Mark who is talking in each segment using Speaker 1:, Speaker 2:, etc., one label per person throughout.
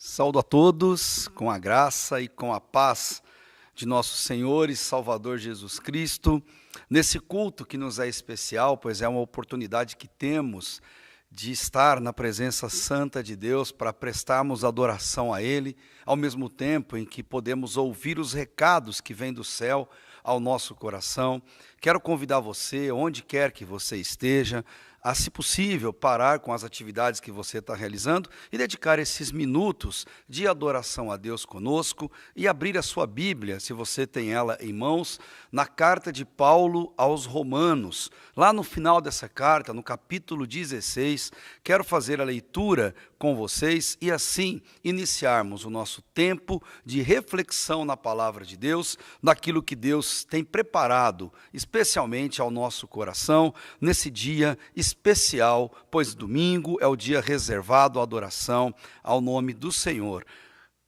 Speaker 1: Saúdo a todos com a graça e com a paz de nosso Senhor e Salvador Jesus Cristo, nesse culto que nos é especial, pois é uma oportunidade que temos de estar na presença santa de Deus para prestarmos adoração a Ele, ao mesmo tempo em que podemos ouvir os recados que vêm do céu ao nosso coração. Quero convidar você, onde quer que você esteja, a, se possível, parar com as atividades que você está realizando e dedicar esses minutos de adoração a Deus conosco e abrir a sua Bíblia, se você tem ela em mãos, na carta de Paulo aos Romanos. Lá no final dessa carta, no capítulo 16, quero fazer a leitura com vocês e assim iniciarmos o nosso tempo de reflexão na palavra de Deus, naquilo que Deus tem preparado, especialmente ao nosso coração, nesse dia especial, pois domingo é o dia reservado à adoração ao nome do Senhor.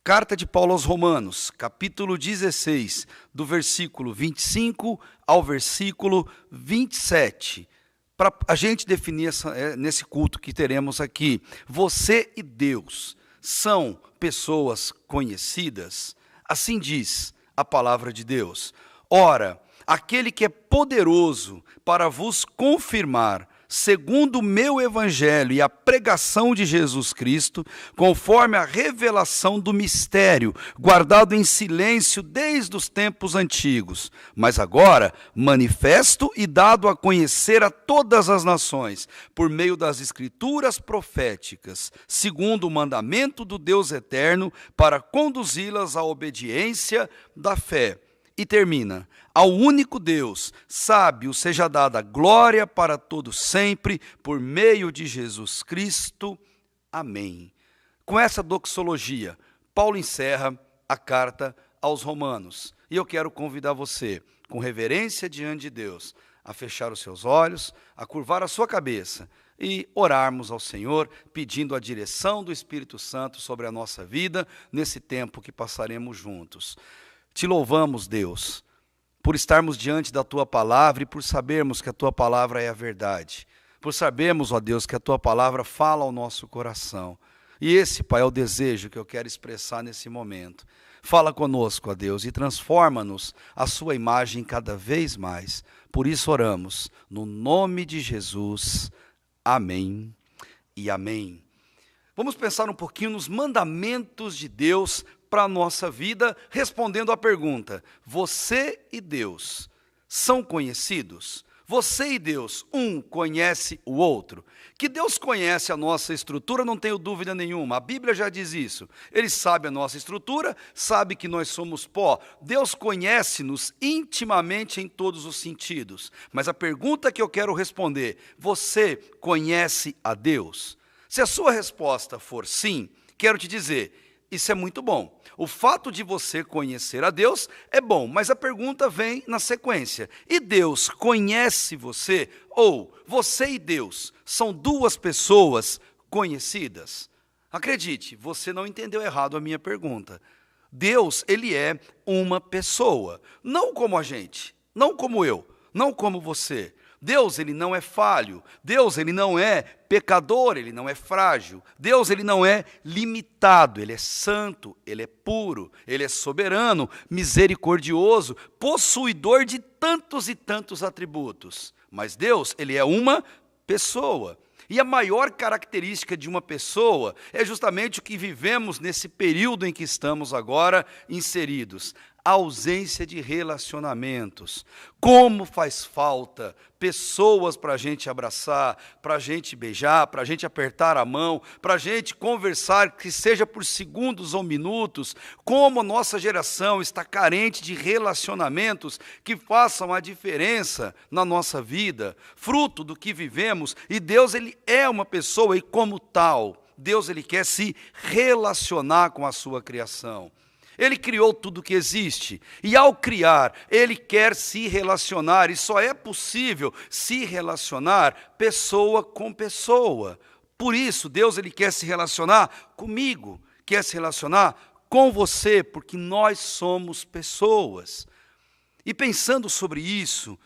Speaker 1: Carta de Paulo aos Romanos, capítulo 16, do versículo 25 ao versículo 27. Para a gente definir nesse culto que teremos aqui, você e Deus são pessoas conhecidas? Assim diz a palavra de Deus. Ora, aquele que é poderoso para vos confirmar, segundo o meu evangelho e a pregação de Jesus Cristo, conforme a revelação do mistério, guardado em silêncio desde os tempos antigos, mas agora manifesto e dado a conhecer a todas as nações, por meio das escrituras proféticas, segundo o mandamento do Deus eterno, para conduzi-las à obediência da fé. E termina, ao único Deus, sábio, seja dada glória para todos sempre, por meio de Jesus Cristo. Amém. Com essa doxologia, Paulo encerra a carta aos Romanos. E eu quero convidar você, com reverência diante de Deus, a fechar os seus olhos, a curvar a sua cabeça e orarmos ao Senhor, pedindo a direção do Espírito Santo sobre a nossa vida, nesse tempo que passaremos juntos. Te louvamos, Deus, por estarmos diante da Tua Palavra e por sabermos que a Tua Palavra é a verdade. Por sabermos, ó Deus, que a Tua Palavra fala ao nosso coração. E esse, Pai, é o desejo que eu quero expressar nesse momento. Fala conosco, ó Deus, e transforma-nos à Sua imagem cada vez mais. Por isso oramos, no nome de Jesus. Amém e amém. Vamos pensar um pouquinho nos mandamentos de Deus para a nossa vida, respondendo à pergunta: você e Deus são conhecidos? Você e Deus, um conhece o outro? Que Deus conhece a nossa estrutura, não tenho dúvida nenhuma. A Bíblia já diz isso. Ele sabe a nossa estrutura, sabe que nós somos pó. Deus conhece-nos intimamente em todos os sentidos. Mas a pergunta que eu quero responder: você conhece a Deus? Se a sua resposta for sim, quero te dizer, isso é muito bom. O fato de você conhecer a Deus é bom, mas a pergunta vem na sequência. E Deus conhece você? Ou você e Deus são duas pessoas conhecidas? Acredite, você não entendeu errado a minha pergunta. Deus, Ele é uma pessoa, não como a gente, não como eu, não como você. Deus, Ele não é falho. Deus, Ele não é pecador, Ele não é frágil. Deus, Ele não é limitado. Ele é santo, Ele é puro, Ele é soberano, misericordioso, possuidor de tantos e tantos atributos. Mas Deus, Ele é uma pessoa. E a maior característica de uma pessoa é justamente o que vivemos nesse período em que estamos agora inseridos. A ausência de relacionamentos. Como faz falta pessoas para a gente abraçar, para a gente beijar, para a gente apertar a mão, para a gente conversar, que seja por segundos ou minutos. Como a nossa geração está carente de relacionamentos que façam a diferença na nossa vida, fruto do que vivemos. E Deus, Ele é uma pessoa e como tal, Deus, Ele quer se relacionar com a sua criação. Ele criou tudo que existe e ao criar, Ele quer se relacionar e só é possível se relacionar pessoa com pessoa. Por isso, Deus, Ele quer se relacionar comigo, quer se relacionar com você, porque nós somos pessoas. E pensando sobre isso,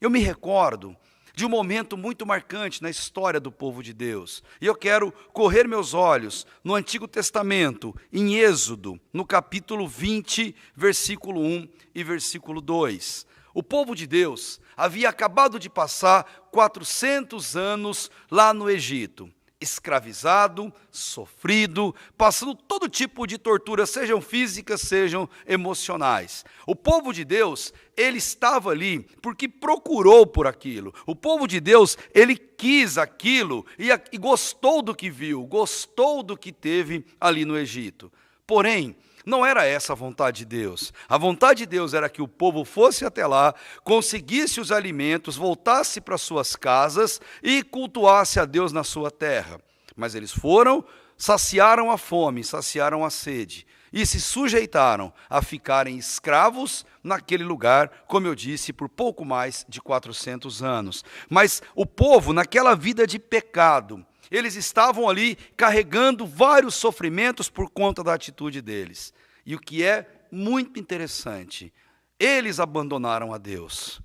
Speaker 1: eu me recordo de um momento muito marcante na história do povo de Deus. E eu quero correr meus olhos no Antigo Testamento, em Êxodo, no capítulo 20, versículo 1 e versículo 2. O povo de Deus havia acabado de passar 400 anos lá no Egito, escravizado, sofrido, passando todo tipo de tortura, sejam físicas, sejam emocionais. O povo de Deus, ele estava ali porque procurou por aquilo. O povo de Deus, ele quis aquilo e gostou do que viu, gostou do que teve ali no Egito. Porém, não era essa a vontade de Deus. A vontade de Deus era que o povo fosse até lá, conseguisse os alimentos, voltasse para suas casas e cultuasse a Deus na sua terra. Mas eles foram, saciaram a fome, saciaram a sede e se sujeitaram a ficarem escravos naquele lugar, como eu disse, por pouco mais de 400 anos. Mas o povo, naquela vida de pecado, eles estavam ali carregando vários sofrimentos por conta da atitude deles. E o que é muito interessante, eles abandonaram a Deus,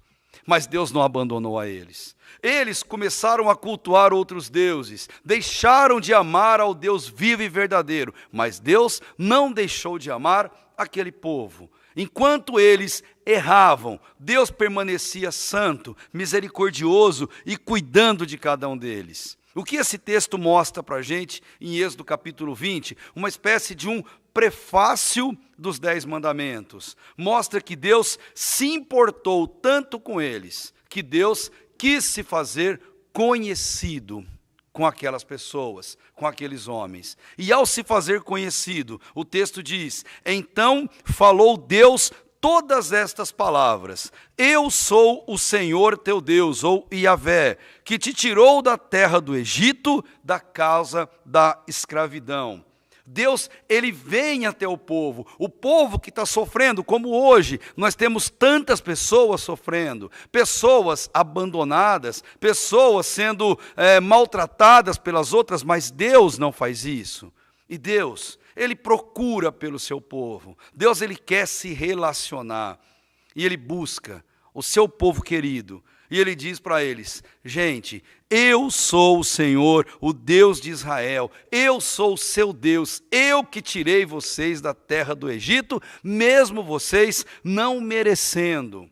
Speaker 1: mas Deus não abandonou a eles. Eles começaram a cultuar outros deuses, deixaram de amar ao Deus vivo e verdadeiro, mas Deus não deixou de amar aquele povo. Enquanto eles erravam, Deus permanecia santo, misericordioso e cuidando de cada um deles. O que esse texto mostra para a gente, em Êxodo capítulo 20, uma espécie de um prefácio dos 10 mandamentos. Mostra que Deus se importou tanto com eles, que Deus quis se fazer conhecido com aquelas pessoas, com aqueles homens. E ao se fazer conhecido, o texto diz, então falou Deus todas estas palavras: eu sou o Senhor teu Deus, ou Yahvé, que te tirou da terra do Egito, da casa da escravidão. Deus, ele vem até o povo que está sofrendo, como hoje nós temos tantas pessoas sofrendo, pessoas abandonadas, pessoas sendo maltratadas pelas outras, mas Deus não faz isso. E Deus, ele procura pelo seu povo. Deus, ele quer se relacionar. E ele busca o seu povo querido. E ele diz para eles, gente, eu sou o Senhor, o Deus de Israel. Eu sou o seu Deus. Eu que tirei vocês da terra do Egito, mesmo vocês não merecendo.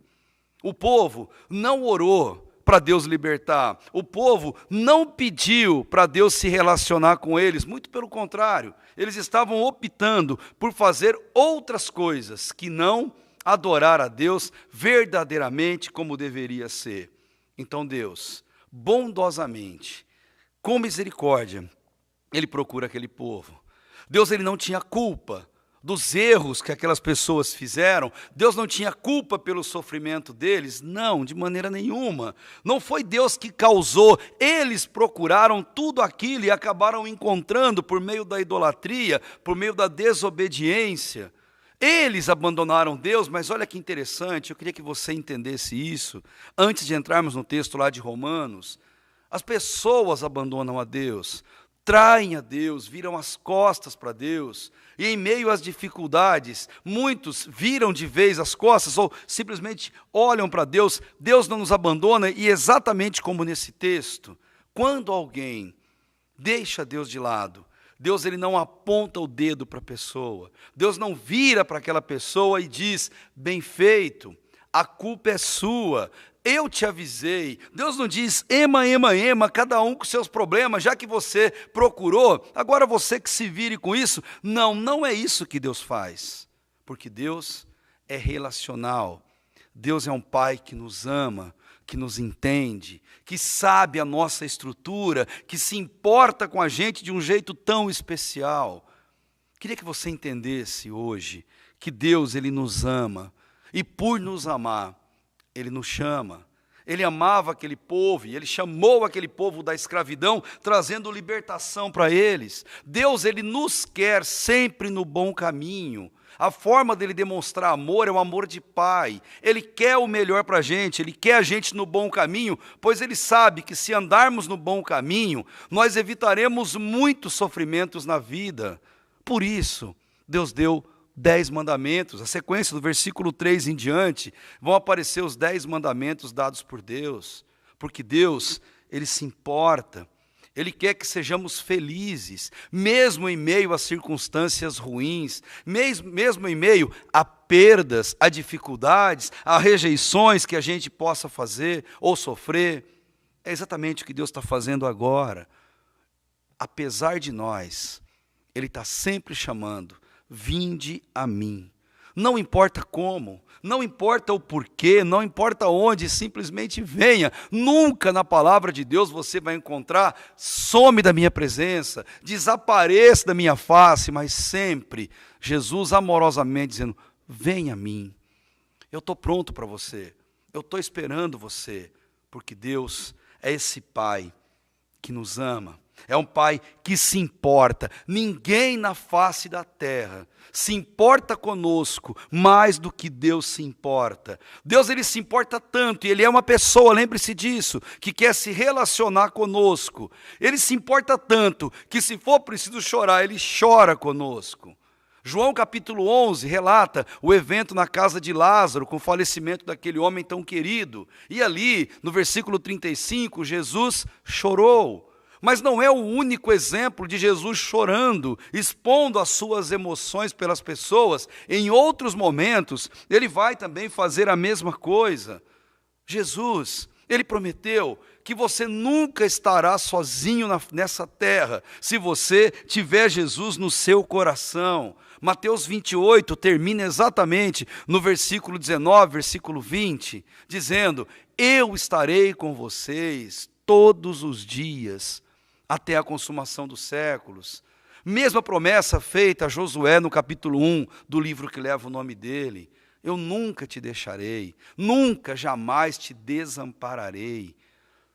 Speaker 1: O povo não orou para Deus libertar. O povo não pediu para Deus se relacionar com eles. Muito pelo contrário. Eles estavam optando por fazer outras coisas que não adorar a Deus verdadeiramente como deveria ser. Então Deus, bondosamente, com misericórdia, ele procura aquele povo. Deus, ele não tinha culpa dos erros que aquelas pessoas fizeram. Deus não tinha culpa pelo sofrimento deles. Não, de maneira nenhuma. Não foi Deus que causou. Eles procuraram tudo aquilo e acabaram encontrando por meio da idolatria, por meio da desobediência. Eles abandonaram Deus, mas olha que interessante, eu queria que você entendesse isso, antes de entrarmos no texto lá de Romanos. As pessoas abandonam a Deus, traem a Deus, viram as costas para Deus, e em meio às dificuldades, muitos viram de vez as costas, ou simplesmente olham para Deus. Deus não nos abandona, e exatamente como nesse texto, quando alguém deixa Deus de lado, Deus, ele não aponta o dedo para a pessoa. Deus não vira para aquela pessoa e diz, bem feito, a culpa é sua, eu te avisei. Deus não diz, ema, ema, ema, cada um com seus problemas, já que você procurou, agora você que se vire com isso. Não, não é isso que Deus faz, porque Deus é relacional. Deus é um Pai que nos ama, que nos entende, que sabe a nossa estrutura, que se importa com a gente de um jeito tão especial. Queria que você entendesse hoje que Deus, ele nos ama, e por nos amar, ele nos chama. Ele amava aquele povo, e ele chamou aquele povo da escravidão, trazendo libertação para eles. Deus, ele nos quer sempre no bom caminho. A forma dele demonstrar amor é o amor de pai. Ele quer o melhor para a gente, ele quer a gente no bom caminho, pois ele sabe que se andarmos no bom caminho, nós evitaremos muitos sofrimentos na vida. Por isso, Deus deu 10 mandamentos. A sequência do versículo 3 em diante, vão aparecer os 10 mandamentos dados por Deus. porque Deus, Ele se importa. Ele quer que sejamos felizes, mesmo em meio a circunstâncias ruins, mesmo em meio a perdas, a dificuldades, a rejeições que a gente possa fazer ou sofrer. É exatamente o que Deus está fazendo agora. Apesar de nós, Ele está sempre chamando: vinde a mim. Não importa como, não importa o porquê, não importa onde, simplesmente venha. Nunca na palavra de Deus você vai encontrar: some da minha presença, desapareça da minha face, mas sempre Jesus amorosamente dizendo: venha a mim. Eu estou pronto para você, eu estou esperando você, porque Deus é esse Pai que nos ama. É um Pai que se importa. Ninguém na face da terra se importa conosco mais do que Deus se importa. Deus, Ele se importa tanto, e Ele é uma pessoa, lembre-se disso, que quer se relacionar conosco. Ele se importa tanto que, se for preciso chorar, Ele chora conosco. João capítulo 11 relata o evento na casa de Lázaro, com o falecimento daquele homem tão querido. E ali, no versículo 35, Jesus chorou. Mas não é o único exemplo de Jesus chorando, expondo as suas emoções pelas pessoas. Em outros momentos, Ele vai também fazer a mesma coisa. Jesus, Ele prometeu que você nunca estará sozinho nessa terra, se você tiver Jesus no seu coração. Mateus 28 termina exatamente no versículo 19, versículo 20, dizendo: eu estarei com vocês todos os dias, até a consumação dos séculos. Mesma promessa feita a Josué no capítulo 1 do livro que leva o nome dele. Eu nunca te deixarei, nunca, jamais te desampararei.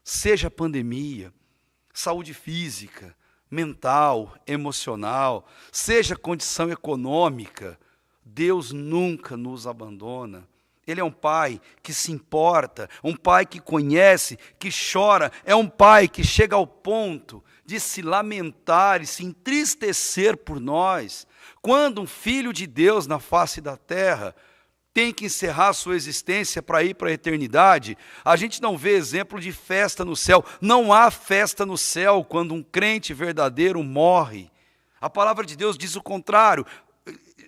Speaker 1: Seja pandemia, saúde física, mental, emocional, seja condição econômica, Deus nunca nos abandona. Ele é um Pai que se importa, um Pai que conhece, que chora, é um Pai que chega ao ponto de se lamentar e se entristecer por nós. Quando um filho de Deus na face da terra tem que encerrar sua existência para ir para a eternidade, a gente não vê exemplo de festa no céu. Não há festa no céu quando um crente verdadeiro morre. A palavra de Deus diz o contrário.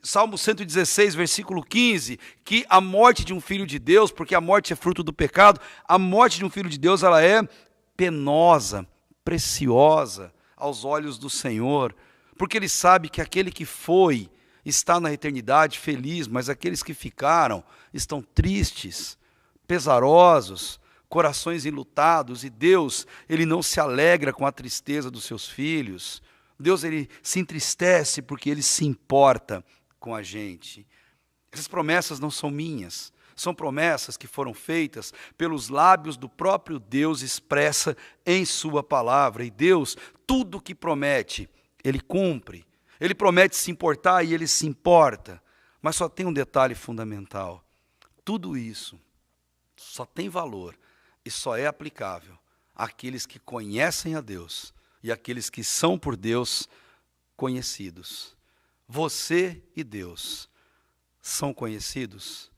Speaker 1: Salmo 116, versículo 15, que a morte de um filho de Deus, porque a morte é fruto do pecado, a morte de um filho de Deus, ela é penosa, preciosa aos olhos do Senhor, porque Ele sabe que aquele que foi está na eternidade feliz, mas aqueles que ficaram estão tristes, pesarosos, corações enlutados, e Deus, Ele não se alegra com a tristeza dos seus filhos. Deus, Ele se entristece porque Ele se importa com a gente. Essas promessas não são minhas, são promessas que foram feitas pelos lábios do próprio Deus, expressa em sua palavra. E Deus, tudo que promete, Ele cumpre. Ele promete se importar e Ele se importa. Mas só tem um detalhe fundamental: tudo isso só tem valor e só é aplicável àqueles que conhecem a Deus e àqueles que são por Deus conhecidos. Você e Deus são conhecidos?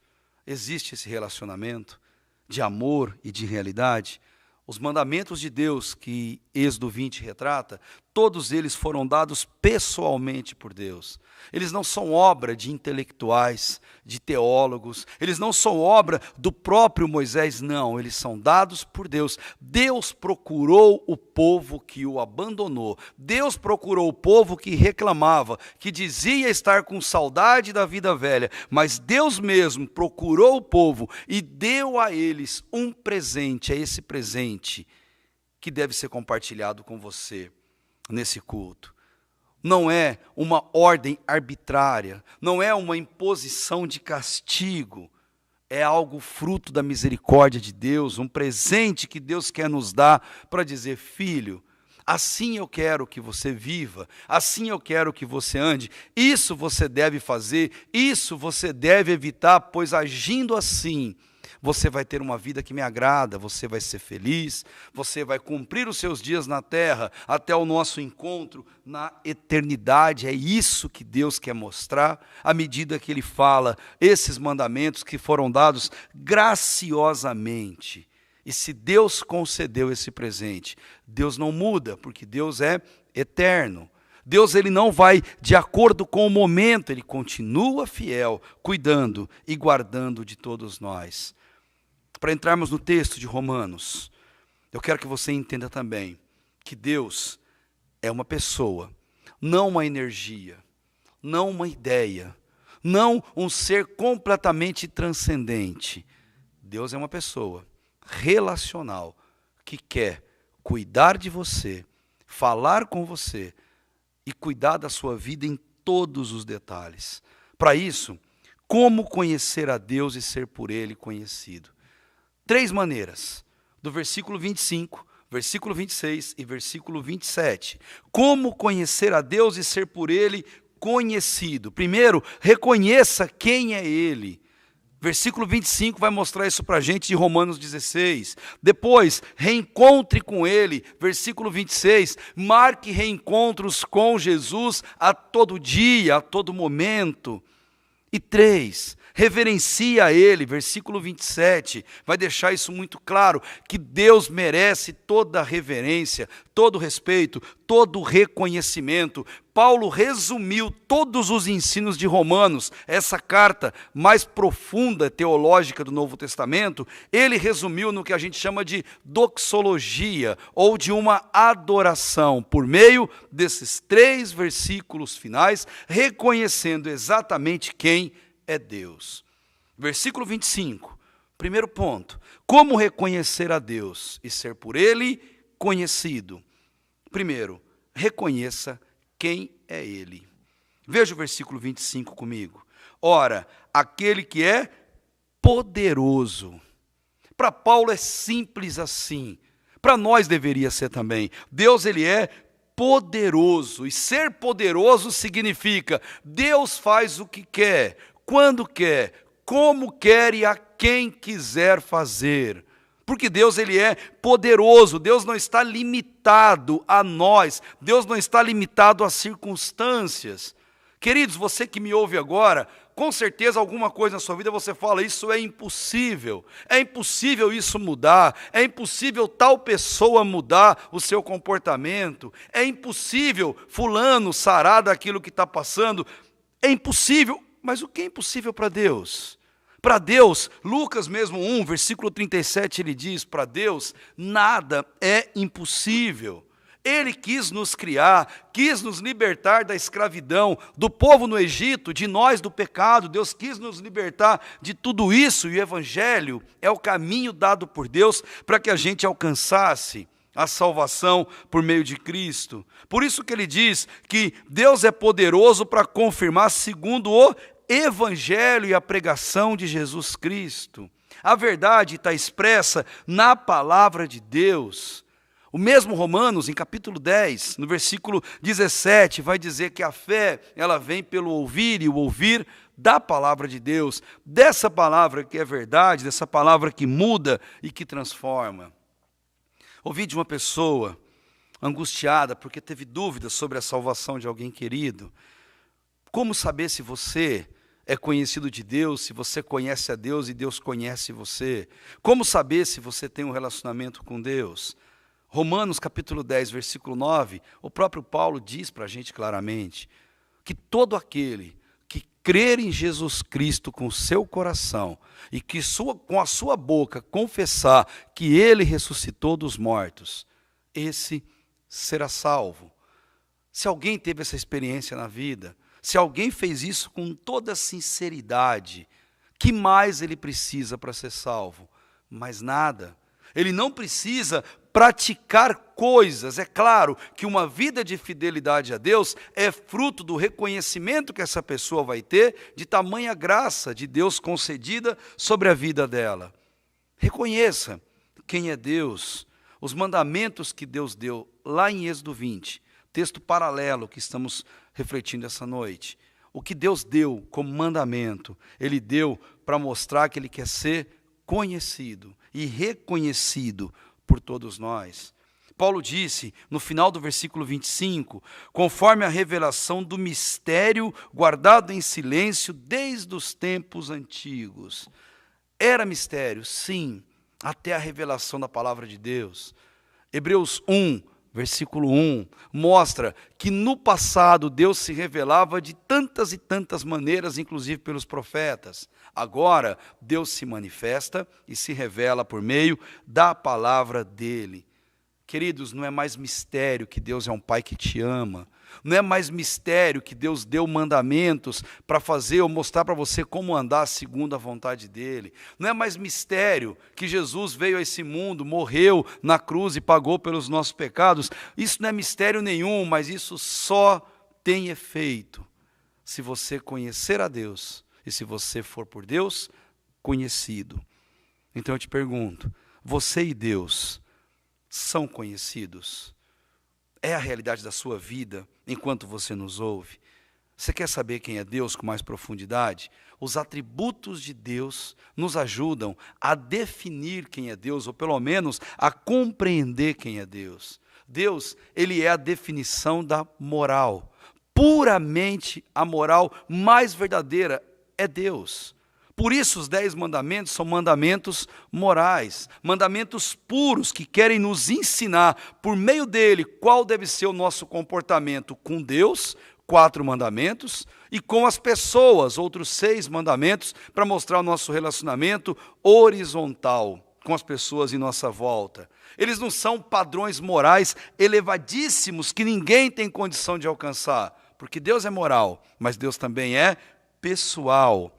Speaker 1: Existe esse relacionamento de amor e de realidade? Os mandamentos de Deus que Êxodo 20 retrata, todos eles foram dados pessoalmente por Deus. Eles não são obra de intelectuais, de teólogos, eles não são obra do próprio Moisés, não, eles são dados por Deus. Deus procurou o povo que o abandonou, Deus procurou o povo que reclamava, que dizia estar com saudade da vida velha, mas Deus mesmo procurou o povo e deu a eles um presente, é esse presente que deve ser compartilhado com você nesse culto. Não é uma ordem arbitrária, não é uma imposição de castigo, é algo fruto da misericórdia de Deus, um presente que Deus quer nos dar para dizer: filho, assim eu quero que você viva, assim eu quero que você ande, isso você deve fazer, isso você deve evitar, pois agindo assim, você vai ter uma vida que me agrada, você vai ser feliz, você vai cumprir os seus dias na terra, até o nosso encontro na eternidade. É isso que Deus quer mostrar, à medida que Ele fala esses mandamentos que foram dados graciosamente. E se Deus concedeu esse presente, Deus não muda, porque Deus é eterno. Deus ele não vai de acordo com o momento, ele continua fiel, cuidando e guardando de todos nós. Para entrarmos no texto de Romanos, eu quero que você entenda também que Deus é uma pessoa, não uma energia, não uma ideia, não um ser completamente transcendente. Deus é uma pessoa relacional que quer cuidar de você, falar com você e cuidar da sua vida em todos os detalhes. Para isso, como conhecer a Deus e ser por Ele conhecido? 3 maneiras, do versículo 25, versículo 26 e versículo 27. Como conhecer a Deus e ser por Ele conhecido? Primeiro, reconheça quem é Ele. Versículo 25 vai mostrar isso para a gente de Romanos 16. Depois, reencontre com Ele. Versículo 26, marque reencontros com Jesus a todo dia, a todo momento. E 3, reverencia a Ele. Versículo 27 vai deixar isso muito claro, que Deus merece toda a reverência, todo o respeito, todo o reconhecimento. Paulo resumiu todos os ensinos de Romanos, essa carta mais profunda teológica do Novo Testamento, ele resumiu no que a gente chama de doxologia, ou de uma adoração, por meio desses 3 versículos finais, reconhecendo exatamente quem é Deus. Versículo 25, primeiro ponto, como reconhecer a Deus e ser por Ele conhecido? Primeiro, reconheça quem é Ele. Veja o versículo 25 comigo. Ora, aquele que é poderoso. Para Paulo é simples assim. Para nós deveria ser também. Deus, ele é poderoso. E ser poderoso significa Deus faz o que quer, quando quer, como quer e a quem quiser fazer. Porque Deus ele é poderoso, Deus não está limitado a nós, Deus não está limitado às circunstâncias. Queridos, você que me ouve agora, com certeza alguma coisa na sua vida você fala, isso é impossível isso mudar, é impossível tal pessoa mudar o seu comportamento, é impossível fulano sarar daquilo que está passando, é impossível, mas o que é impossível para Deus? Para Deus, Lucas mesmo 1, versículo 37, ele diz, para Deus nada é impossível. Ele quis nos criar, quis nos libertar da escravidão, do povo no Egito, de nós do pecado. Deus quis nos libertar de tudo isso e o Evangelho é o caminho dado por Deus para que a gente alcançasse a salvação por meio de Cristo. Por isso que ele diz que Deus é poderoso para confirmar segundo o Evangelho e a pregação de Jesus Cristo. A verdade está expressa na palavra de Deus. O mesmo Romanos, em capítulo 10, no versículo 17, vai dizer que a fé, ela vem pelo ouvir e o ouvir da palavra de Deus, dessa palavra que é verdade, dessa palavra que muda e que transforma. Ouvi de uma pessoa angustiada porque teve dúvidas sobre a salvação de alguém querido. Como saber se você é conhecido de Deus, se você conhece a Deus e Deus conhece você? Como saber se você tem um relacionamento com Deus? Romanos capítulo 10, versículo 9, o próprio Paulo diz para a gente claramente que todo aquele que crer em Jesus Cristo com o seu coração e que com a sua boca confessar que Ele ressuscitou dos mortos, esse será salvo. Se alguém teve essa experiência na vida, se alguém fez isso com toda sinceridade, que mais ele precisa para ser salvo? Mais nada. Ele não precisa praticar coisas. É claro que uma vida de fidelidade a Deus é fruto do reconhecimento que essa pessoa vai ter de tamanha graça de Deus concedida sobre a vida dela. Reconheça quem é Deus, os mandamentos que Deus deu lá em Êxodo 20, texto paralelo que estamos refletindo essa noite. O que Deus deu como mandamento, Ele deu para mostrar que Ele quer ser conhecido e reconhecido por todos nós. Paulo disse, no final do versículo 25, conforme a revelação do mistério guardado em silêncio desde os tempos antigos. Era mistério, sim. até a revelação da palavra de Deus. Hebreus 1, versículo 1, mostra que no passado Deus se revelava de tantas e tantas maneiras, inclusive pelos profetas. Agora, Deus se manifesta e se revela por meio da palavra dele. Queridos, não é mais mistério que Deus é um Pai que te ama. Não é mais mistério que Deus deu mandamentos para fazer ou mostrar para você como andar segundo a vontade dEle. Não é mais mistério que Jesus veio a esse mundo, morreu na cruz e pagou pelos nossos pecados. Isso não é mistério nenhum, mas isso só tem efeito se você conhecer a Deus e se você for por Deus conhecido. Então eu te pergunto, você e Deus são conhecidos? É a realidade da sua vida enquanto você nos ouve? Você quer saber quem é Deus com mais profundidade? Os atributos de Deus nos ajudam a definir quem é Deus, ou pelo menos a compreender quem é Deus. Deus, ele é a definição da moral. Puramente a moral mais verdadeira é Deus. Por isso os 10 mandamentos são mandamentos morais, mandamentos puros que querem nos ensinar, por meio dele, qual deve ser o nosso comportamento com Deus, 4 mandamentos, e com as pessoas, outros 6 mandamentos, para mostrar o nosso relacionamento horizontal com as pessoas em nossa volta. Eles não são padrões morais elevadíssimos que ninguém tem condição de alcançar, porque Deus é moral, mas Deus também é pessoal.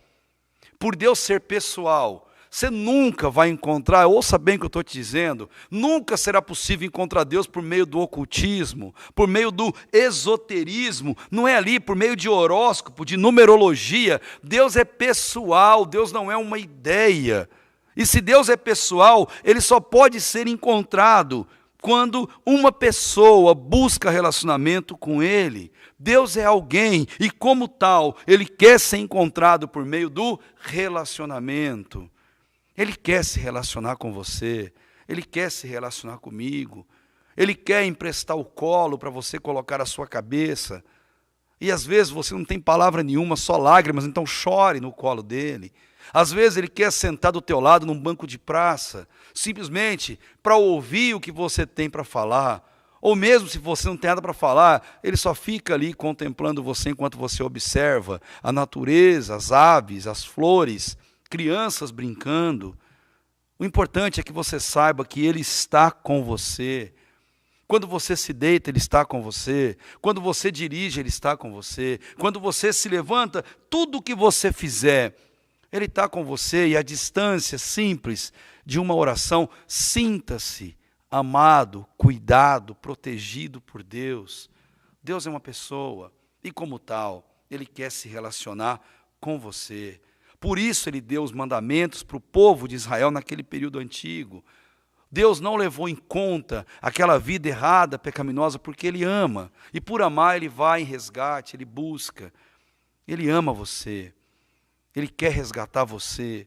Speaker 1: Por Deus ser pessoal, você nunca vai encontrar, ouça bem o que eu estou te dizendo, nunca será possível encontrar Deus por meio do ocultismo, por meio do esoterismo, não é ali por meio de horóscopo, de numerologia. Deus é pessoal, Deus não é uma ideia. E se Deus é pessoal, ele só pode ser encontrado quando uma pessoa busca relacionamento com ele. Deus é alguém e, como tal, ele quer ser encontrado por meio do relacionamento. Ele quer se relacionar com você, ele quer se relacionar comigo, ele quer emprestar o colo para você colocar a sua cabeça. E às vezes você não tem palavra nenhuma, só lágrimas, então chore no colo dele. Às vezes ele quer sentar do teu lado num banco de praça, simplesmente para ouvir o que você tem para falar. Ou mesmo se você não tem nada para falar, ele só fica ali contemplando você enquanto você observa a natureza, as aves, as flores, crianças brincando. O importante é que você saiba que ele está com você. Quando você se deita, ele está com você. Quando você dirige, ele está com você. Quando você se levanta, tudo o que você fizer, ele está com você. E a distância simples de uma oração, sinta-se amado, cuidado, protegido por Deus. Deus é uma pessoa e, como tal, ele quer se relacionar com você. Por isso ele deu os mandamentos para o povo de Israel naquele período antigo. Deus não levou em conta aquela vida errada, pecaminosa, porque ele ama. E por amar ele vai em resgate, ele busca. Ele ama você. Ele quer resgatar você.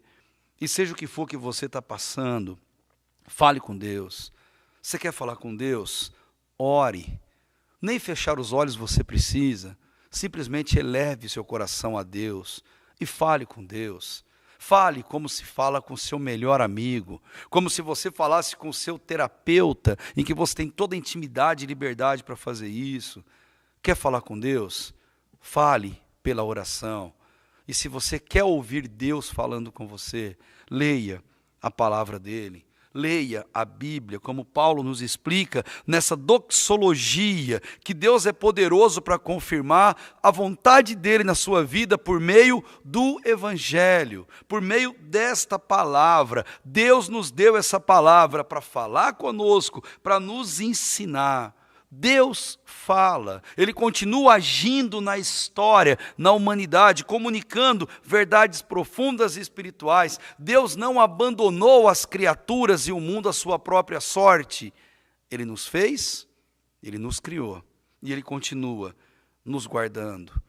Speaker 1: E seja o que for que você está passando, fale com Deus. Você quer falar com Deus? Ore. Nem fechar os olhos você precisa. Simplesmente eleve seu coração a Deus e fale com Deus. Fale como se fala com seu melhor amigo, como se você falasse com seu terapeuta, em que você tem toda a intimidade e liberdade para fazer isso. Quer falar com Deus? Fale pela oração. E se você quer ouvir Deus falando com você, leia a palavra dele. Leia a Bíblia, como Paulo nos explica nessa doxologia, que Deus é poderoso para confirmar a vontade dele na sua vida por meio do Evangelho, por meio desta palavra. Deus nos deu essa palavra para falar conosco, para nos ensinar. Deus fala, ele continua agindo na história, na humanidade, comunicando verdades profundas e espirituais. Deus não abandonou as criaturas e o mundo à sua própria sorte. Ele nos fez, ele nos criou e ele continua nos guardando.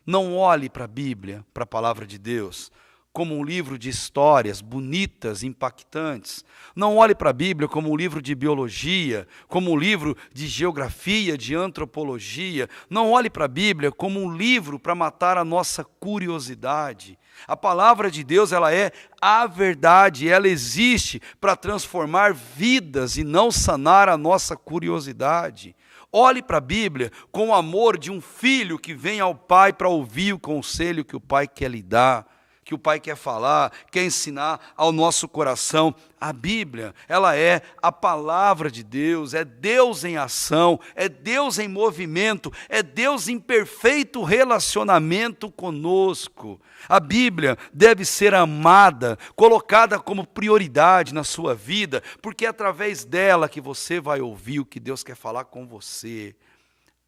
Speaker 1: Não olhe para a Bíblia, para a palavra de Deus, como um livro de histórias bonitas, impactantes. Não olhe para a Bíblia como um livro de biologia, como um livro de geografia, de antropologia. Não olhe para a Bíblia como um livro para matar a nossa curiosidade. A palavra de Deus, ela é a verdade, ela existe para transformar vidas e não sanar a nossa curiosidade. Olhe para a Bíblia com o amor de um filho que vem ao pai para ouvir o conselho que o pai quer lhe dar, que o pai quer falar, quer ensinar ao nosso coração. A Bíblia, ela é a palavra de Deus, é Deus em ação, é Deus em movimento, é Deus em perfeito relacionamento conosco. A Bíblia deve ser amada, colocada como prioridade na sua vida, porque é através dela que você vai ouvir o que Deus quer falar com você.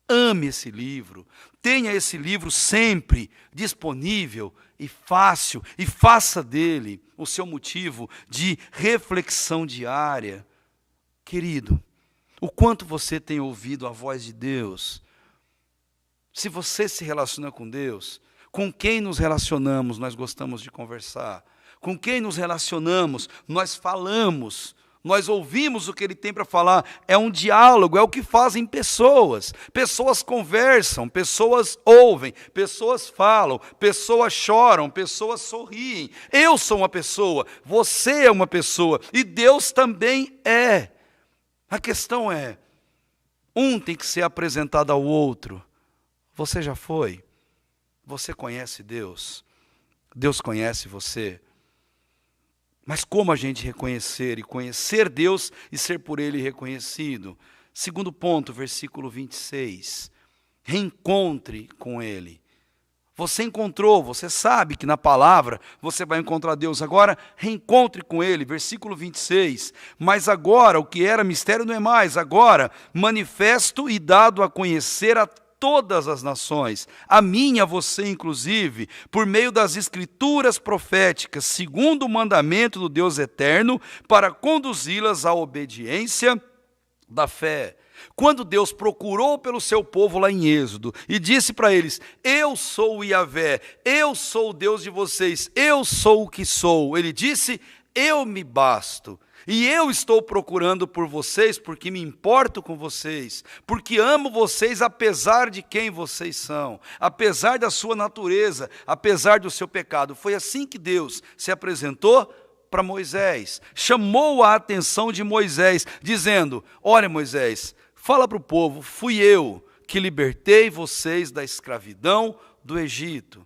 Speaker 1: Ame esse livro, tenha esse livro sempre disponível e fácil, e faça dele o seu motivo de reflexão diária. Querido, o quanto você tem ouvido a voz de Deus? Se você se relaciona com Deus, com quem nos relacionamos, nós gostamos de conversar. Com quem nos relacionamos, nós falamos. Nós ouvimos o que ele tem para falar, é um diálogo, é o que fazem pessoas. Pessoas conversam, pessoas ouvem, pessoas falam, pessoas choram, pessoas sorriem. Eu sou uma pessoa, você é uma pessoa e Deus também é. A questão é, um tem que ser apresentado ao outro. Você já foi? Você conhece Deus? Deus conhece você? Mas como a gente reconhecer e conhecer Deus e ser por Ele reconhecido? Segundo ponto, versículo 26. Reencontre com Ele. Você encontrou, você sabe que na palavra você vai encontrar Deus. Agora, reencontre com Ele. Versículo 26. Mas agora, o que era mistério não é mais. Agora, manifesto e dado a conhecer a todas as nações, a mim e a você inclusive, por meio das escrituras proféticas, segundo o mandamento do Deus eterno, para conduzi-las à obediência da fé. Quando Deus procurou pelo seu povo lá em Êxodo e disse para eles, eu sou o Yahvé, eu sou o Deus de vocês, eu sou o que sou, ele disse, eu me basto. E eu estou procurando por vocês porque me importo com vocês, porque amo vocês apesar de quem vocês são, apesar da sua natureza, apesar do seu pecado. Foi assim que Deus se apresentou para Moisés, chamou a atenção de Moisés, dizendo, olha Moisés, fala para o povo, fui eu que libertei vocês da escravidão do Egito.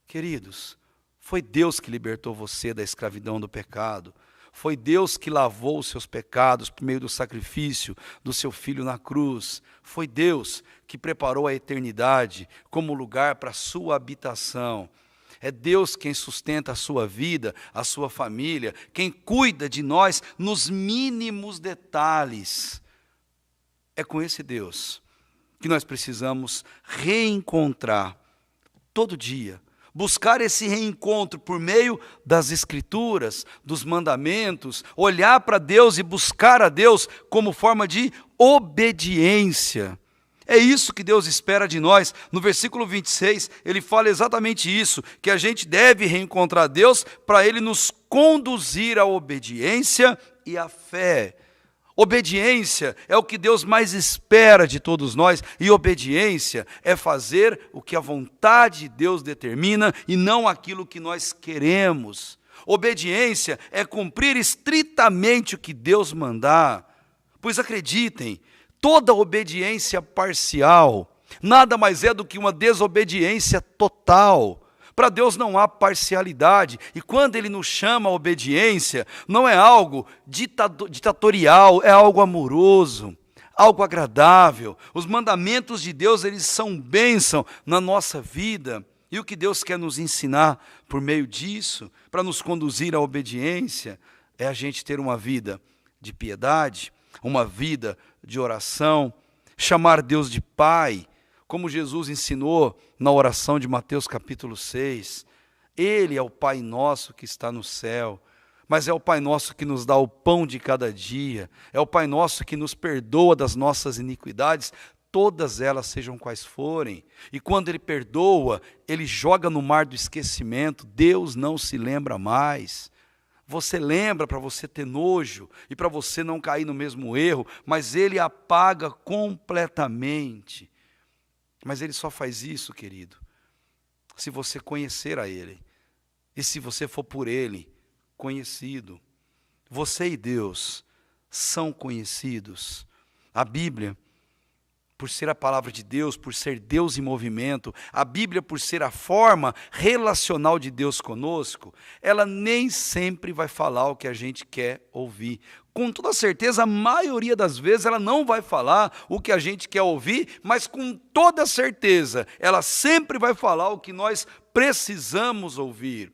Speaker 1: Queridos, foi Deus que libertou você da escravidão do pecado. Foi Deus que lavou os seus pecados por meio do sacrifício do seu Filho na cruz. Foi Deus que preparou a eternidade como lugar para a sua habitação. É Deus quem sustenta a sua vida, a sua família, quem cuida de nós nos mínimos detalhes. É com esse Deus que nós precisamos reencontrar todo dia. Buscar esse reencontro por meio das Escrituras, dos mandamentos, olhar para Deus e buscar a Deus como forma de obediência. É isso que Deus espera de nós. No versículo 26, ele fala exatamente isso, que a gente deve reencontrar Deus para Ele nos conduzir à obediência e à fé. Obediência é o que Deus mais espera de todos nós, e obediência é fazer o que a vontade de Deus determina e não aquilo que nós queremos. Obediência é cumprir estritamente o que Deus mandar. Pois acreditem, toda obediência parcial nada mais é do que uma desobediência total. Para Deus não há parcialidade, e quando Ele nos chama a obediência, não é algo ditatorial, é algo amoroso, algo agradável. Os mandamentos de Deus, eles são bênção na nossa vida, e o que Deus quer nos ensinar por meio disso, para nos conduzir à obediência, é a gente ter uma vida de piedade, uma vida de oração, chamar Deus de Pai, como Jesus ensinou na oração de Mateus capítulo 6, Ele é o Pai nosso que está no céu, mas é o Pai nosso que nos dá o pão de cada dia, é o Pai nosso que nos perdoa das nossas iniquidades todas elas sejam quais forem. E quando Ele perdoa, Ele joga no mar do esquecimento, Deus não se lembra mais. Você lembra para você ter nojo e para você não cair no mesmo erro, mas Ele apaga completamente. Mas Ele só faz isso, querido, se você conhecer a Ele. E se você for por Ele conhecido. Você e Deus são conhecidos. A Bíblia, por ser a palavra de Deus, por ser Deus em movimento, a Bíblia, por ser a forma relacional de Deus conosco, ela nem sempre vai falar o que a gente quer ouvir. Com toda certeza, a maioria das vezes ela não vai falar o que a gente quer ouvir, mas com toda certeza, ela sempre vai falar o que nós precisamos ouvir.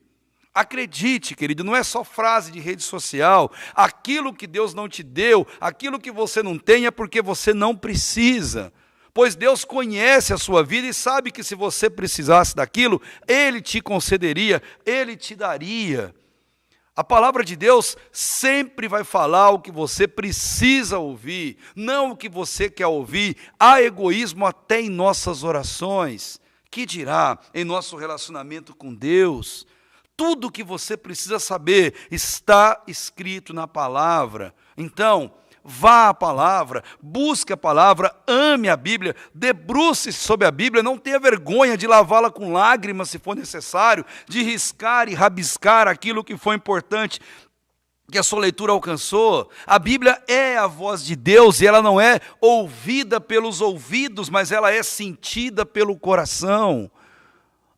Speaker 1: Acredite, querido, não é só frase de rede social. Aquilo que Deus não te deu, aquilo que você não tem é porque você não precisa. Pois Deus conhece a sua vida e sabe que se você precisasse daquilo, Ele te concederia, Ele te daria. A palavra de Deus sempre vai falar o que você precisa ouvir, não o que você quer ouvir. Há egoísmo até em nossas orações. Que dirá em nosso relacionamento com Deus? Tudo o que você precisa saber está escrito na palavra. Então, vá à palavra, busque a palavra, ame a Bíblia, debruce-se sobre a Bíblia, não tenha vergonha de lavá-la com lágrimas se for necessário, de riscar e rabiscar aquilo que foi importante que a sua leitura alcançou. A Bíblia é a voz de Deus e ela não é ouvida pelos ouvidos, mas ela é sentida pelo coração.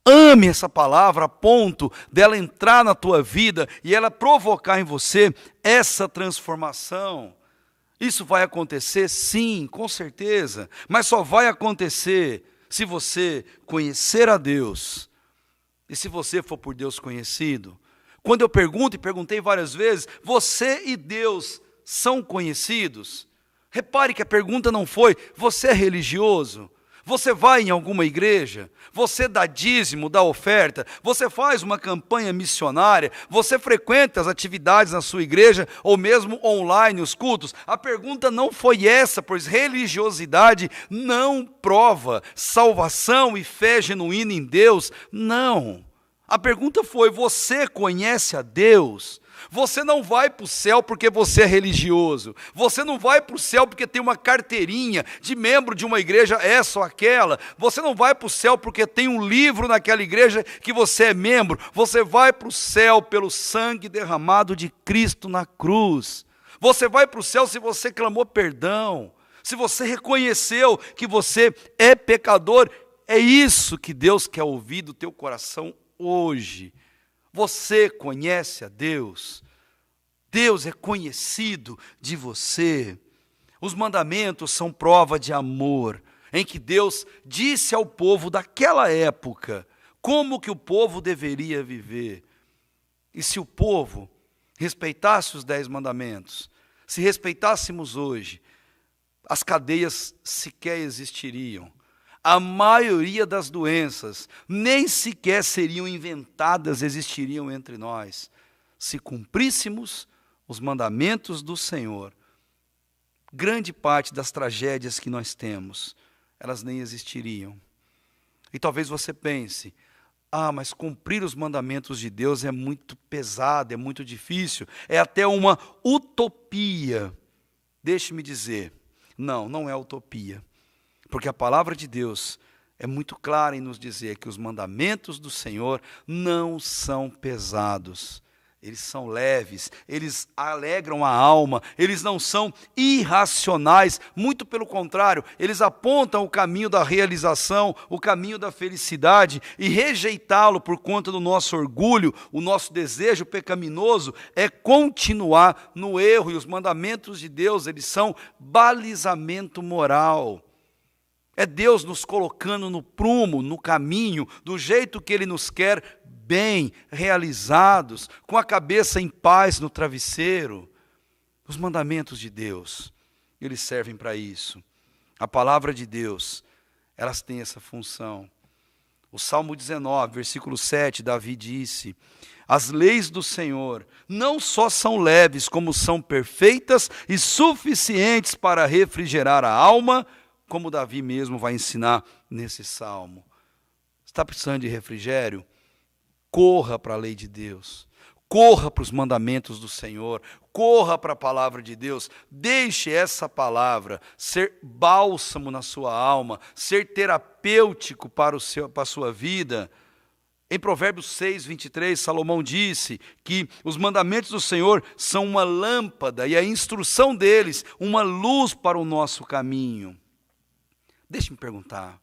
Speaker 1: Ame essa palavra a ponto dela entrar na tua vida e ela provocar em você essa transformação. Isso vai acontecer? Sim, com certeza. Mas só vai acontecer se você conhecer a Deus e se você for por Deus conhecido. Quando eu pergunto e perguntei várias vezes, você e Deus são conhecidos? Repare que a pergunta não foi, você é religioso? Você vai em alguma igreja? Você dá dízimo, dá oferta? Você faz uma campanha missionária? Você frequenta as atividades na sua igreja ou mesmo online, os cultos? A pergunta não foi essa, pois religiosidade não prova salvação e fé genuína em Deus. Não. A pergunta foi, você conhece a Deus? Você não vai para o céu porque você é religioso. Você não vai para o céu porque tem uma carteirinha de membro de uma igreja essa ou aquela. Você não vai para o céu porque tem um livro naquela igreja que você é membro. Você vai para o céu pelo sangue derramado de Cristo na cruz. Você vai para o céu se você clamou perdão. Se você reconheceu que você é pecador. É isso que Deus quer ouvir do teu coração hoje. Você conhece a Deus? Deus é conhecido de você. Os mandamentos são prova de amor, em que Deus disse ao povo daquela época como que o povo deveria viver. E se o povo respeitasse os 10 mandamentos, se respeitássemos hoje, as cadeias sequer existiriam. A maioria das doenças nem sequer seriam inventadas, existiriam entre nós. Se cumpríssemos os mandamentos do Senhor, grande parte das tragédias que nós temos, elas nem existiriam. E talvez você pense, mas cumprir os mandamentos de Deus é muito pesado, é muito difícil, é até uma utopia. Deixe-me dizer, não é utopia. Porque a palavra de Deus é muito clara em nos dizer que os mandamentos do Senhor não são pesados. Eles são leves, eles alegram a alma, eles não são irracionais, muito pelo contrário, eles apontam o caminho da realização, o caminho da felicidade, e rejeitá-lo por conta do nosso orgulho, o nosso desejo pecaminoso, é continuar no erro, e os mandamentos de Deus, eles são balizamento moral. É Deus nos colocando no prumo, no caminho, do jeito que Ele nos quer, bem, realizados, com a cabeça em paz no travesseiro. Os mandamentos de Deus, eles servem para isso. A palavra de Deus, elas têm essa função. O Salmo 19, versículo 7, Davi disse, as leis do Senhor não só são leves, como são perfeitas e suficientes para refrigerar a alma, como Davi mesmo vai ensinar nesse salmo. Está precisando de refrigério? Corra para a lei de Deus. Corra para os mandamentos do Senhor. Corra para a palavra de Deus. Deixe essa palavra ser bálsamo na sua alma, ser terapêutico para a sua vida. Em Provérbios 6, 23, Salomão disse que os mandamentos do Senhor são uma lâmpada e a instrução deles uma luz para o nosso caminho. Deixe-me perguntar,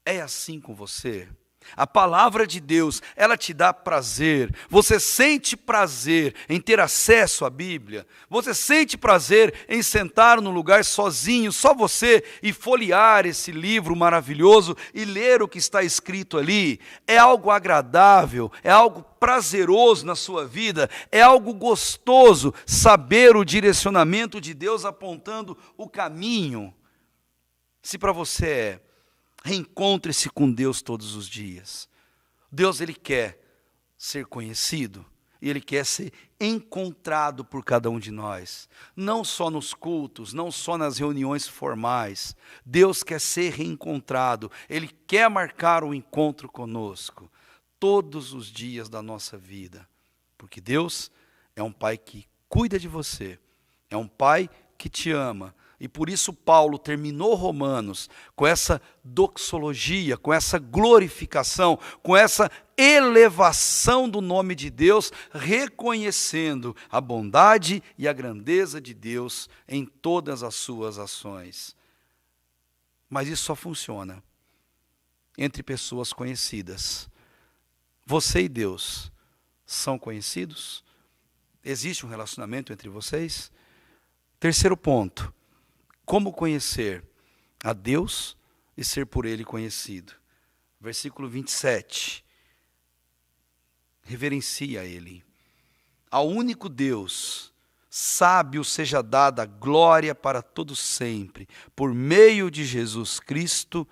Speaker 1: é assim com você? A palavra de Deus, ela te dá prazer. Você sente prazer em ter acesso à Bíblia? Você sente prazer em sentar num lugar sozinho, só você, e folhear esse livro maravilhoso e ler o que está escrito ali? É algo agradável, é algo prazeroso na sua vida, é algo gostoso saber o direcionamento de Deus apontando o caminho. Se para você é, reencontre-se com Deus todos os dias. Deus, Ele quer ser conhecido e Ele quer ser encontrado por cada um de nós. Não só nos cultos, não só nas reuniões formais. Deus quer ser reencontrado. Ele quer marcar um encontro conosco todos os dias da nossa vida. Porque Deus é um Pai que cuida de você. É um Pai que te ama. E por isso Paulo terminou Romanos com essa doxologia, com essa glorificação, com essa elevação do nome de Deus, reconhecendo a bondade e a grandeza de Deus em todas as suas ações. Mas isso só funciona entre pessoas conhecidas. Você e Deus são conhecidos? Existe um relacionamento entre vocês? Terceiro ponto. Como conhecer a Deus e ser por Ele conhecido? Versículo 27. Reverencia a Ele. Ao único Deus, sábio seja dada glória para todos sempre, por meio de Jesus Cristo.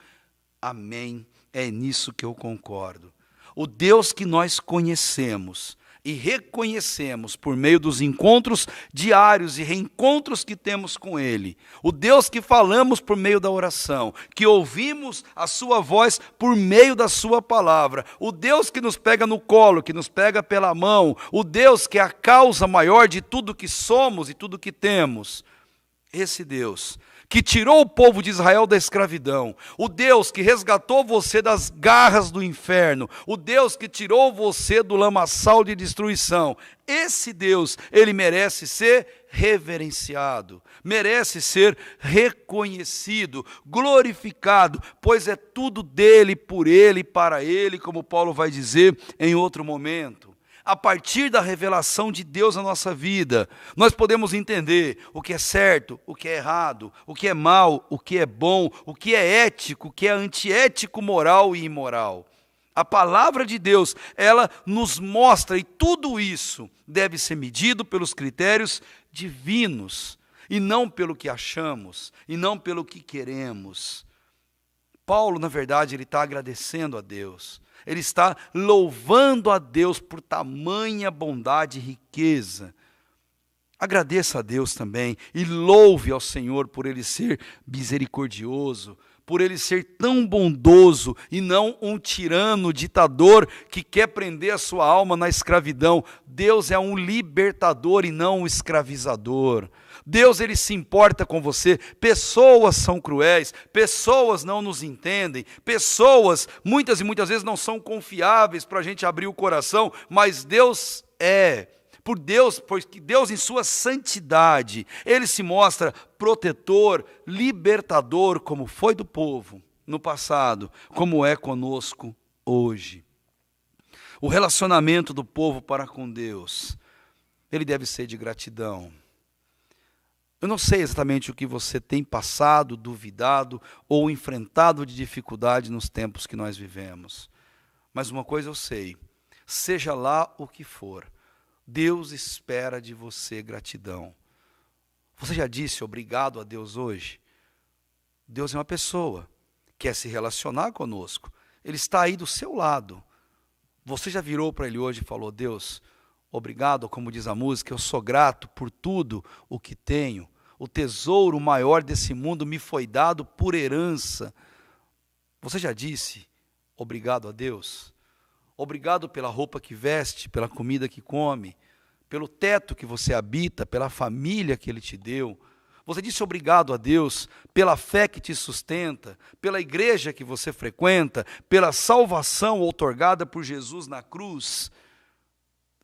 Speaker 1: Amém. É nisso que eu concordo. O Deus que nós conhecemos e reconhecemos por meio dos encontros diários e reencontros que temos com Ele. O Deus que falamos por meio da oração, que ouvimos a sua voz por meio da sua palavra. O Deus que nos pega no colo, que nos pega pela mão. O Deus que é a causa maior de tudo que somos e tudo que temos. Esse Deus que tirou o povo de Israel da escravidão, o Deus que resgatou você das garras do inferno, o Deus que tirou você do lamaçal de destruição, esse Deus, Ele merece ser reverenciado, merece ser reconhecido, glorificado, pois é tudo dele, por ele e para ele, como Paulo vai dizer em outro momento. A partir da revelação de Deus na nossa vida, nós podemos entender o que é certo, o que é errado, o que é mal, o que é bom, o que é ético, o que é antiético, moral e imoral. A palavra de Deus, ela nos mostra, e tudo isso deve ser medido pelos critérios divinos, e não pelo que achamos, e não pelo que queremos. Paulo, na verdade, ele está agradecendo a Deus. Ele está louvando a Deus por tamanha bondade e riqueza. Agradeça a Deus também e louve ao Senhor por Ele ser misericordioso, por Ele ser tão bondoso e não um tirano, ditador que quer prender a sua alma na escravidão. Deus é um libertador e não um escravizador. Deus, Ele se importa com você. Pessoas são cruéis, pessoas não nos entendem, pessoas muitas e muitas vezes não são confiáveis para a gente abrir o coração, mas Deus é. Porque Deus em sua santidade, Ele se mostra protetor, libertador, como foi do povo no passado, como é conosco hoje. O relacionamento do povo para com Deus, ele deve ser de gratidão. Eu não sei exatamente o que você tem passado, duvidado ou enfrentado de dificuldade nos tempos que nós vivemos. Mas uma coisa eu sei, seja lá o que for, Deus espera de você gratidão. Você já disse obrigado a Deus hoje? Deus é uma pessoa, quer se relacionar conosco. Ele está aí do seu lado. Você já virou para Ele hoje e falou, Deus, obrigado, como diz a música, eu sou grato por tudo o que tenho, o tesouro maior desse mundo me foi dado por herança. Você já disse obrigado a Deus? Obrigado pela roupa que veste, pela comida que come, pelo teto que você habita, pela família que Ele te deu. Você disse obrigado a Deus pela fé que te sustenta, pela igreja que você frequenta, pela salvação outorgada por Jesus na cruz.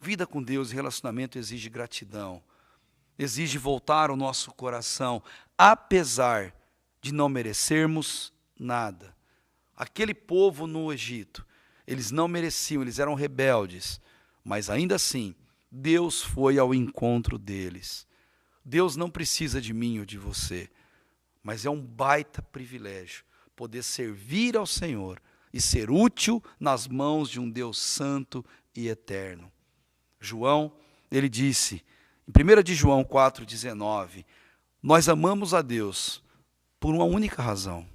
Speaker 1: Vida com Deus e relacionamento exige gratidão, exige voltar o nosso coração, apesar de não merecermos nada. Aquele povo no Egito, eles não mereciam, eles eram rebeldes, mas ainda assim, Deus foi ao encontro deles. Deus não precisa de mim ou de você, mas é um baita privilégio poder servir ao Senhor e ser útil nas mãos de um Deus santo e eterno. João, ele disse, em 1 de João 4,19, nós amamos a Deus por uma única razão.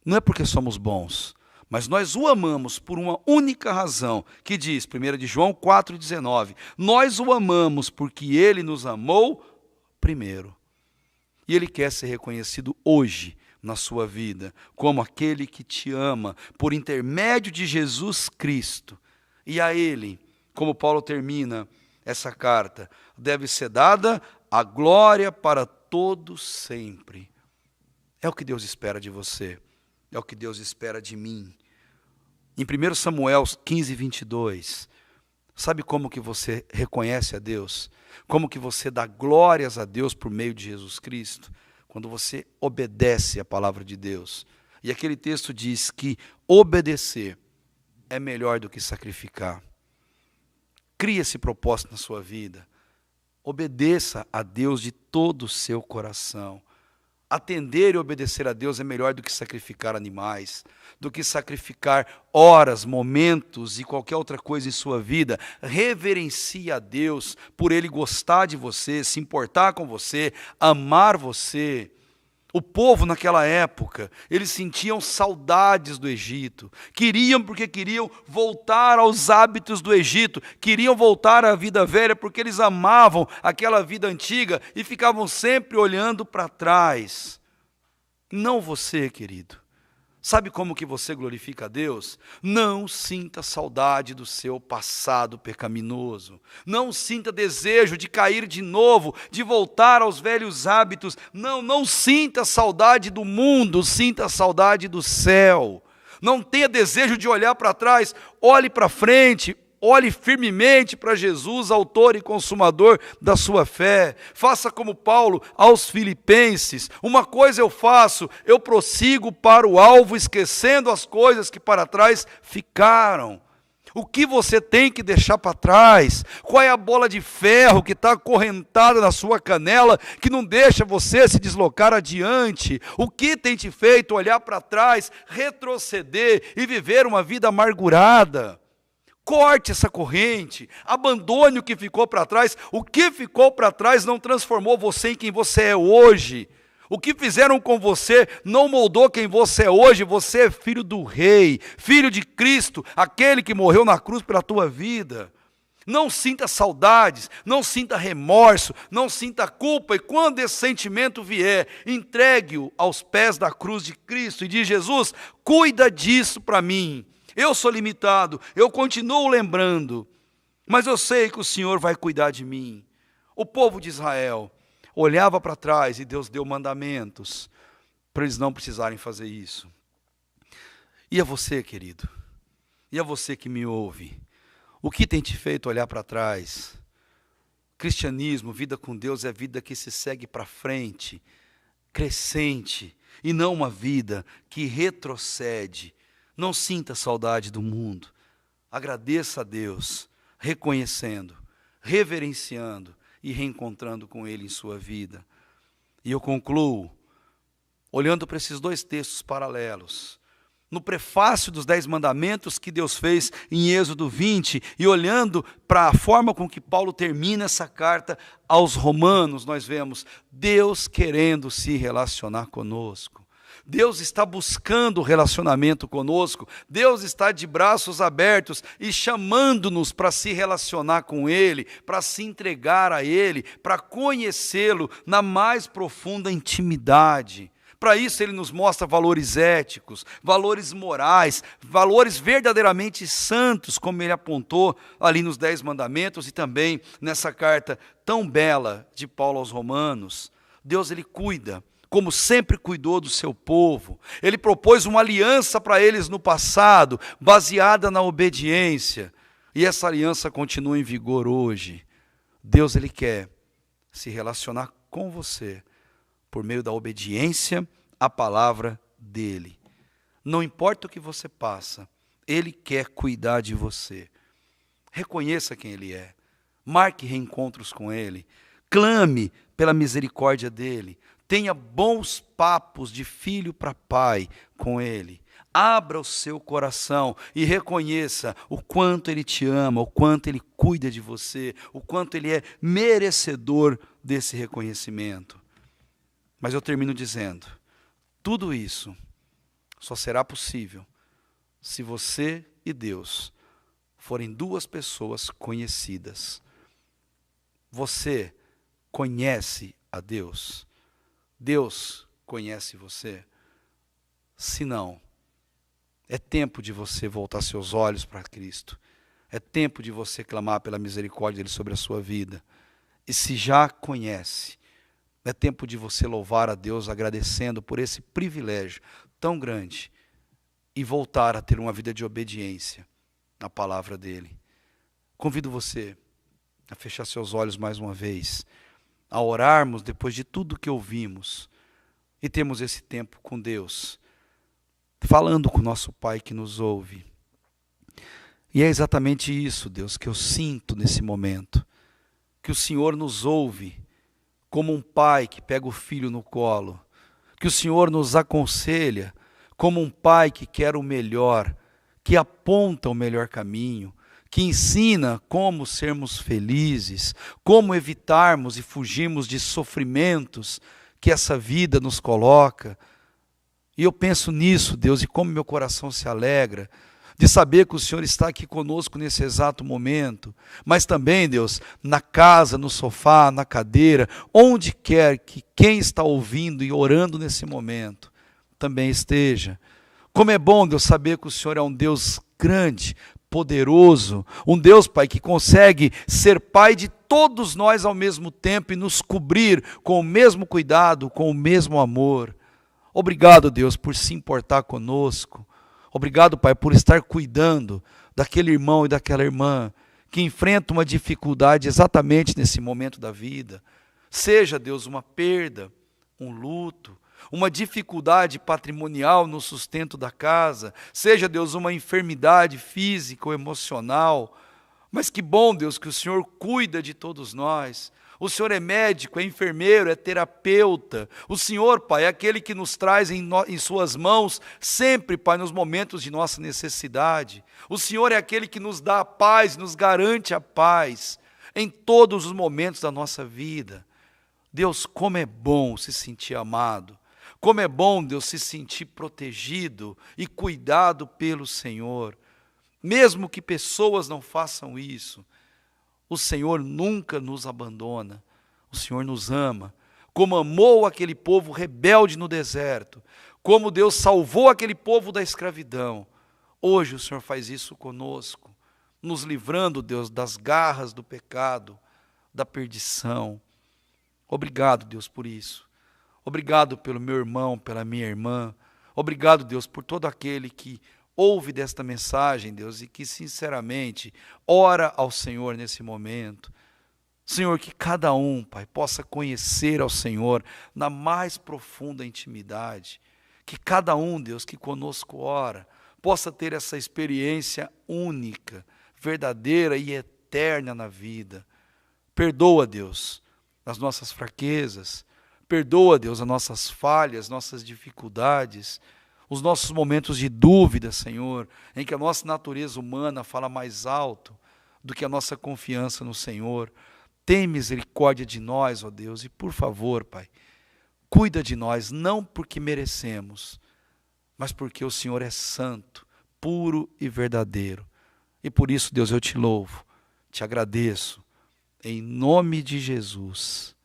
Speaker 1: Não é porque somos bons, mas nós o amamos por uma única razão, que diz, 1 de João 4,19, nós o amamos porque Ele nos amou primeiro. E Ele quer ser reconhecido hoje na sua vida, como aquele que te ama, por intermédio de Jesus Cristo. E a Ele, como Paulo termina essa carta, deve ser dada a glória para todos sempre. É o que Deus espera de você, é o que Deus espera de mim. Em 1 Samuel 15, 22, sabe como que você reconhece a Deus? Como que você dá glórias a Deus por meio de Jesus Cristo? Quando você obedece a palavra de Deus. E aquele texto diz que obedecer é melhor do que sacrificar. Crie esse propósito na sua vida. Obedeça a Deus de todo o seu coração. Atender e obedecer a Deus é melhor do que sacrificar animais, do que sacrificar horas, momentos e qualquer outra coisa em sua vida. Reverencie a Deus por Ele gostar de você, se importar com você, amar você. O povo naquela época, eles sentiam saudades do Egito, porque queriam voltar aos hábitos do Egito, queriam voltar à vida velha porque eles amavam aquela vida antiga e ficavam sempre olhando para trás. Não você, querido. Sabe como que você glorifica a Deus? Não sinta saudade do seu passado pecaminoso. Não sinta desejo de cair de novo, de voltar aos velhos hábitos. Não sinta saudade do mundo, sinta saudade do céu. Não tenha desejo de olhar para trás, olhe para frente. Olhe firmemente para Jesus, autor e consumador da sua fé. Faça como Paulo aos Filipenses. Uma coisa eu faço, eu prossigo para o alvo, esquecendo as coisas que para trás ficaram. O que você tem que deixar para trás? Qual é a bola de ferro que está acorrentada na sua canela, que não deixa você se deslocar adiante? O que tem te feito olhar para trás, retroceder e viver uma vida amargurada? Corte essa corrente, abandone o que ficou para trás. O que ficou para trás não transformou você em quem você é hoje. O que fizeram com você não moldou quem você é hoje. Você é filho do Rei, filho de Cristo, aquele que morreu na cruz pela tua vida. Não sinta saudades, não sinta remorso, não sinta culpa. E quando esse sentimento vier, entregue-o aos pés da cruz de Cristo e diz: Jesus, cuida disso para mim. Eu sou limitado, eu continuo lembrando, mas eu sei que o Senhor vai cuidar de mim. O povo de Israel olhava para trás e Deus deu mandamentos para eles não precisarem fazer isso. E a você, querido? E a você que me ouve? O que tem te feito olhar para trás? Cristianismo, vida com Deus, é vida que se segue para frente, crescente, e não uma vida que retrocede. Não sinta saudade do mundo. Agradeça a Deus, reconhecendo, reverenciando e reencontrando com Ele em sua vida. E eu concluo, olhando para esses dois textos paralelos. No prefácio dos 10 mandamentos que Deus fez em Êxodo 20, e olhando para a forma com que Paulo termina essa carta aos Romanos, nós vemos Deus querendo se relacionar conosco. Deus está buscando relacionamento conosco, Deus está de braços abertos e chamando-nos para se relacionar com Ele, para se entregar a Ele, para conhecê-lo na mais profunda intimidade. Para isso Ele nos mostra valores éticos, valores morais, valores verdadeiramente santos, como Ele apontou ali nos 10 mandamentos e também nessa carta tão bela de Paulo aos Romanos. Deus, Ele cuida, como sempre cuidou do seu povo. Ele propôs uma aliança para eles no passado, baseada na obediência. E essa aliança continua em vigor hoje. Deus, Ele quer se relacionar com você por meio da obediência à palavra dEle. Não importa o que você passa, Ele quer cuidar de você. Reconheça quem Ele é. Marque reencontros com Ele. Clame pela misericórdia dEle. Tenha bons papos de filho para pai com Ele. Abra o seu coração e reconheça o quanto Ele te ama, o quanto Ele cuida de você, o quanto Ele é merecedor desse reconhecimento. Mas eu termino dizendo, tudo isso só será possível se você e Deus forem duas pessoas conhecidas. Você conhece a Deus? Deus conhece você? Se não, é tempo de você voltar seus olhos para Cristo. É tempo de você clamar pela misericórdia dEle sobre a sua vida. E se já conhece, é tempo de você louvar a Deus agradecendo por esse privilégio tão grande e voltar a ter uma vida de obediência na palavra dEle. Convido você a fechar seus olhos mais uma vez, a orarmos depois de tudo que ouvimos e temos esse tempo com Deus, falando com o nosso Pai que nos ouve. E é exatamente isso, Deus, que eu sinto nesse momento, que o Senhor nos ouve como um pai que pega o filho no colo, que o Senhor nos aconselha como um pai que quer o melhor, que aponta o melhor caminho, que ensina como sermos felizes, como evitarmos e fugirmos de sofrimentos que essa vida nos coloca. E eu penso nisso, Deus, e como meu coração se alegra de saber que o Senhor está aqui conosco nesse exato momento, mas também, Deus, na casa, no sofá, na cadeira, onde quer que quem está ouvindo e orando nesse momento também esteja. Como é bom, Deus, saber que o Senhor é um Deus grande, poderoso, um Deus, Pai, que consegue ser Pai de todos nós ao mesmo tempo e nos cobrir com o mesmo cuidado, com o mesmo amor. Obrigado, Deus, por se importar conosco. Obrigado, Pai, por estar cuidando daquele irmão e daquela irmã que enfrenta uma dificuldade exatamente nesse momento da vida. Seja, Deus, uma perda, um luto, uma dificuldade patrimonial no sustento da casa, seja, Deus, uma enfermidade física ou emocional. Mas que bom, Deus, que o Senhor cuida de todos nós. O Senhor é médico, é enfermeiro, é terapeuta. O Senhor, Pai, é aquele que nos traz em suas mãos sempre, Pai, nos momentos de nossa necessidade. O Senhor é aquele que nos dá a paz, nos garante a paz em todos os momentos da nossa vida. Deus, como é bom se sentir amado. Como é bom, Deus, se sentir protegido e cuidado pelo Senhor. Mesmo que pessoas não façam isso, o Senhor nunca nos abandona, o Senhor nos ama, como amou aquele povo rebelde no deserto, como Deus salvou aquele povo da escravidão. Hoje o Senhor faz isso conosco, nos livrando, Deus, das garras do pecado, da perdição. Obrigado, Deus, por isso. Obrigado pelo meu irmão, pela minha irmã. Obrigado, Deus, por todo aquele que ouve desta mensagem, Deus, e que sinceramente ora ao Senhor nesse momento. Senhor, que cada um, Pai, possa conhecer ao Senhor na mais profunda intimidade. Que cada um, Deus, que conosco ora, possa ter essa experiência única, verdadeira e eterna na vida. Perdoa, Deus, as nossas fraquezas. Perdoa, Deus, as nossas falhas, nossas dificuldades, os nossos momentos de dúvida, Senhor, em que a nossa natureza humana fala mais alto do que a nossa confiança no Senhor. Tem misericórdia de nós, ó Deus, e por favor, Pai, cuida de nós, não porque merecemos, mas porque o Senhor é santo, puro e verdadeiro. E por isso, Deus, eu te louvo, te agradeço, em nome de Jesus.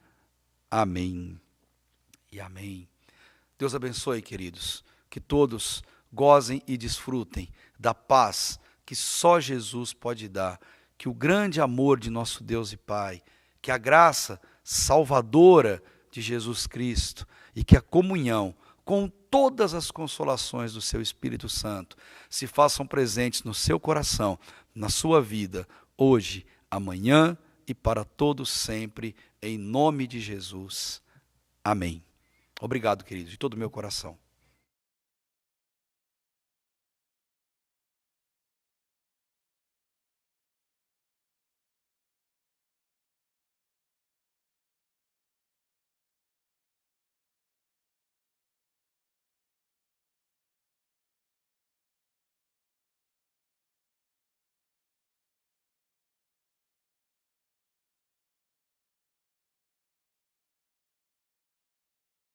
Speaker 1: Amém e amém. Deus abençoe, queridos, que todos gozem e desfrutem da paz que só Jesus pode dar, que o grande amor de nosso Deus e Pai, que a graça salvadora de Jesus Cristo e que a comunhão com todas as consolações do seu Espírito Santo se façam presentes no seu coração, na sua vida, hoje, amanhã e para todos sempre, em nome de Jesus. Amém. Obrigado, queridos, de todo o meu coração.